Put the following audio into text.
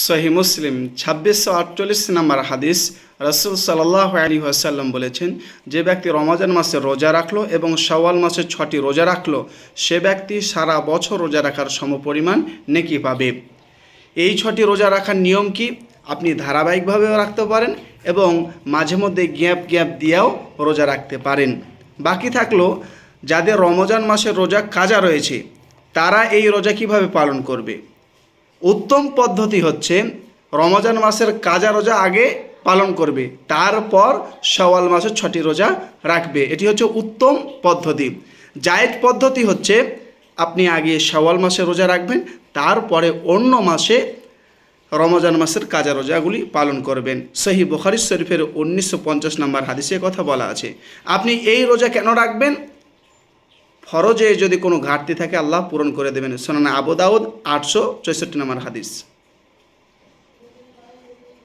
সহি মুসলিম 2648 নম্বর হাদিস। রাসূল সাল্লাল্লাহু আলাইহি ওয়াসাল্লাম বলেছেন, যে ব্যক্তি রমজান মাসে রোজা রাখলো এবং শাওয়াল মাসে 6টি রোজা রাখলো, সে ব্যক্তি সারা বছর রোজা রাখার সমপরিমাণ নেকি পাবে। এই 6টি রোজা রাখার নিয়ম কি? আপনি ধারাবাহিকভাবেও রাখতে পারেন এবং মাঝে মধ্যে গ্যাপ দিয়েও রোজা রাখতে পারেন। বাকি থাকলো যাদের রমজান মাসের রোজা কাজা রয়েছে, তারা এই রোজা কিভাবে পালন করবে? উত্তম পদ্ধতি হচ্ছে রমজান মাসের কাজা রোজা আগে পালন করবে, তারপর শাওয়াল মাসের 6টি রোজা রাখবে। এটি হচ্ছে উত্তম পদ্ধতি। জায়েজ পদ্ধতি হচ্ছে আপনি আগে শাওয়াল মাসে রোজা রাখবেন, তারপরে অন্য মাসে রমজান মাসের কাজা রোজাগুলি পালন করবেন। সহিহ বুখারী শরীফের 1950 নম্বর হাদিসে কথা বলা আছে। আপনি এই রোজা কেন রাখবেন? ফরজে যদি কোনো ঘাটতি থাকে আল্লাহ পূরণ করে দেবেন। সুনান আবু দাউদ 864 নম্বর হাদিস।